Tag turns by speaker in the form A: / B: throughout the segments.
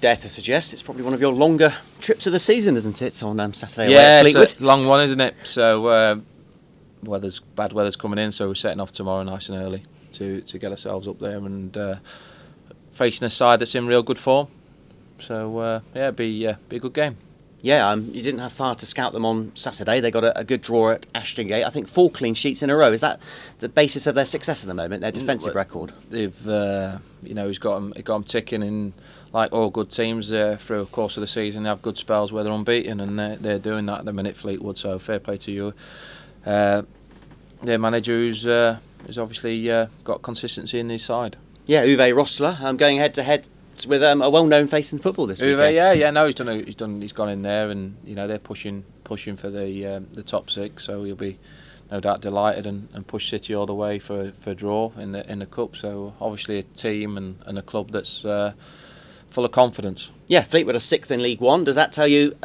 A: dare to suggest it's probably one of your longer trips of the season, isn't it, on Saturday away
B: Yeah,
A: at Fleetwood?
B: it's a long one, isn't it? So bad weather's coming in, so we're setting off tomorrow nice and early to get ourselves up there and facing a side that's in real good form. So it'd be a good game.
A: Yeah, you didn't have far to scout them on Saturday. They got a good draw at Ashton Gate. I think 4 clean sheets in a row. Is that the basis of their success at the moment, their defensive record?
B: They've, he's got them ticking in, like all good teams through the course of the season. They have good spells where they're unbeaten, and they're doing that at the minute, Fleetwood. So fair play to you. Their manager who's obviously got consistency in his side. Yeah,
A: Uwe Rosler going head to head with a well-known face in football this weekend.
B: He's gone in there, and they're pushing for the top 6, so he'll be no doubt delighted and push City all the way for a draw in the cup. So obviously a team and a club that's full of confidence.
A: Yeah, Fleetwood are 6th in League One. Does that tell you?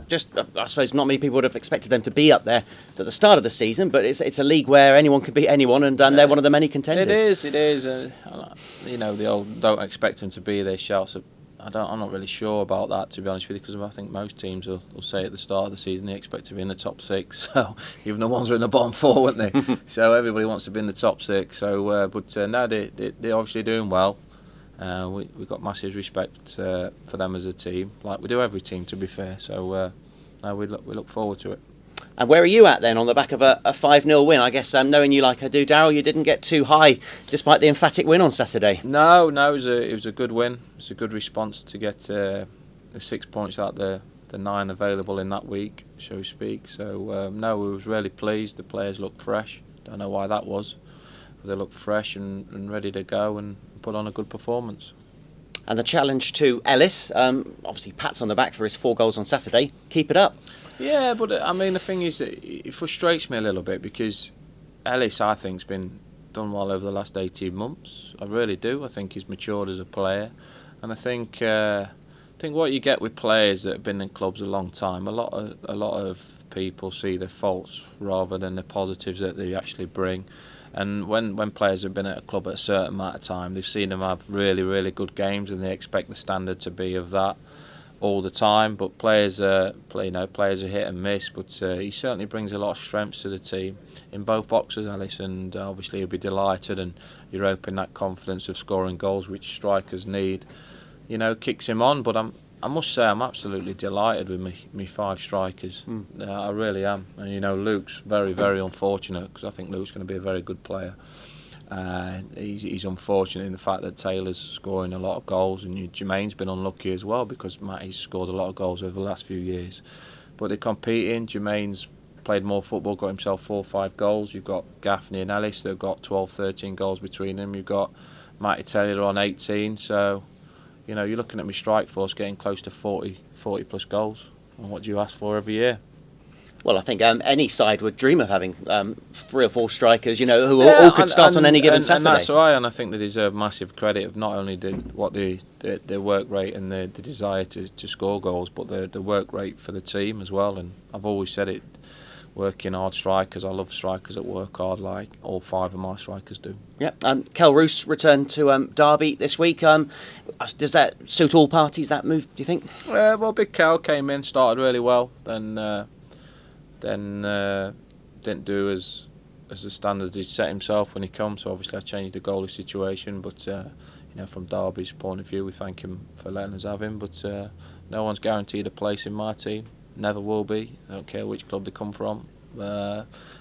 A: I suppose not many people would have expected them to be up there at the start of the season, but it's a league where anyone can beat anyone, and they're one of the many contenders.
B: It is. The old don't expect them to be there shouts. I'm not really sure about that, to be honest with you, because I think most teams will say at the start of the season they expect to be in the top 6. So even the ones who are in the bottom 4, weren't they? So everybody wants to be in the top 6. So, no, they're obviously doing well. We've got massive respect for them as a team, like we do every team, to be fair. So we look forward to it.
A: And where are you at then on the back of a 5-0 win? I guess knowing you like I do, Darrell, you didn't get too high despite the emphatic win on Saturday.
B: No, it was a good win. It was a good response to get the 6 points out the 9 available in that week, so to speak. So we was really pleased. The players looked fresh. Don't know why that was. But they looked fresh and ready to go and put on a good performance.
A: And the challenge to Ellis, obviously pats on the back for his 4 goals on Saturday. Keep it up.
B: Yeah, but I mean the thing is, it frustrates me a little bit because Ellis, I think, has been done well over the last 18 months. I really do. I think he's matured as a player, and I think what you get with players that have been in clubs a long time, a lot of people see the faults rather than the positives that they actually bring. And when players have been at a club at a certain amount of time, they've seen them have really, really good games, and they expect the standard to be of that all the time. But players are hit and miss. But he certainly brings a lot of strengths to the team in both boxes, Ellis, and obviously he'll be delighted. And you're hoping that confidence of scoring goals, which strikers need, kicks him on. But I must say I'm absolutely delighted with me 5 strikers. I really am. And Luke's very, very unfortunate, because I think Luke's going to be a very good player. He's unfortunate in the fact that Taylor's scoring a lot of goals, and Jermaine's been unlucky as well, because Matty's scored a lot of goals over the last few years. But they're competing. Jermaine's played more football, got himself 4 or 5 goals. You've got Gaffney and Ellis, they've got 12, 13 goals between them. You've got Matty Taylor on 18. So you're looking at my strike force getting close to 40 plus goals. And what do you ask for every year?
A: Well, I think any side would dream of having 3 or 4 strikers, who all could start on any given Saturday.
B: And that's why, and I think they deserve massive credit of not only their work rate and the desire to score goals, but the work rate for the team as well. And I've always said it, working hard strikers. I love strikers that work hard, like all 5 of my strikers do.
A: Yeah. Kel Roos returned to Derby this week. Does that suit all parties, that move, do you think?
B: Well, Big Kel came in, started really well, then didn't do as the standards he'd set himself when he comes. So obviously I changed the goalie situation, but from Derby's point of view, we thank him for letting us have him. But no one's guaranteed a place in my team. Never will be. I don't care which club they come from.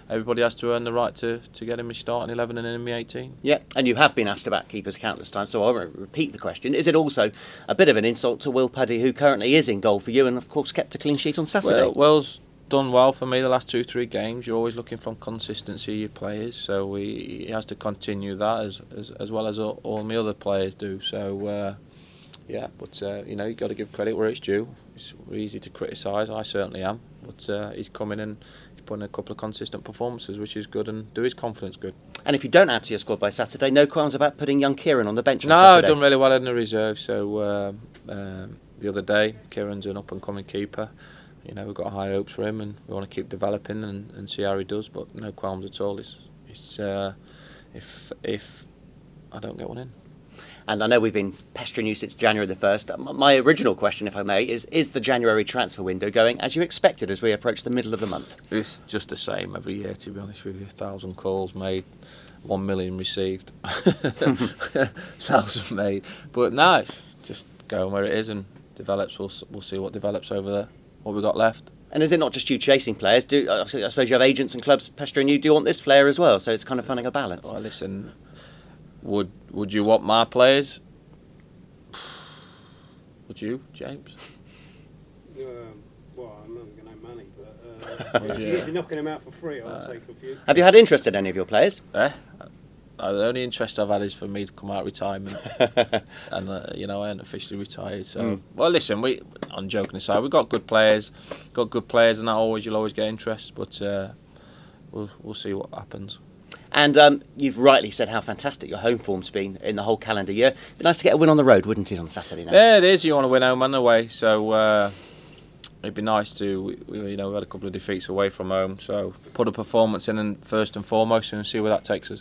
B: Everybody has to earn the right to get him his start in 11 and in my 18.
A: Yeah, and you have been asked about keepers countless times, so I won't repeat the question. Is it also a bit of an insult to Will Paddy, who currently is in goal for you and of course kept a clean sheet on Saturday?
B: Well, Will's done well for me the last 2-3 games. You're always looking for consistency of your players, so he has to continue that as well as all my other players do. So you've got to give credit where it's due. It's easy to criticise, I certainly am, but he's come in and he's put in a couple of consistent performances, which is good, and do his confidence good.
A: And if you don't add to your squad by Saturday, no qualms about putting young Kieran on the bench on
B: Saturday?
A: Saturday?
B: No, I've done really well in the reserve. So the other day, Kieran's an up-and-coming keeper. We've got high hopes for him, and we want to keep developing and see how he does. But no qualms at all. It's if I don't get one in.
A: And I know we've been pestering you since January the 1st. My original question, if I may, is the January transfer window going as you expected as we approach the middle of the month?
B: It's just the same every year, to be honest with you. 1,000 calls made, 1 million received, 1,000 made. But no, it's just going where it is and develops. We'll see what develops over there, what we've got left.
A: And is it not just you chasing players? I suppose you have agents and clubs pestering you. Do you want this player as well? So it's kind of finding a balance.
B: Well, listen, would you want my players? Would you, James?
C: Well, I'm not going to have money, but if you're knocking them out for free, I'll take a few.
A: Have you had interest in any of your players?
B: The only interest I've had is for me to come out of retirement, and I ain't officially retired. So, well, listen, on joking aside, we've got good players, and you'll always get interest, but we'll see what happens.
A: And you've rightly said how fantastic your home form's been in the whole calendar year. It'd be nice to get a win on the road, wouldn't it, on Saturday night?
B: Yeah, it is. You want to win home and away, so it'd be nice to. We had a couple of defeats away from home, so put a performance in first and foremost, and see where that takes us.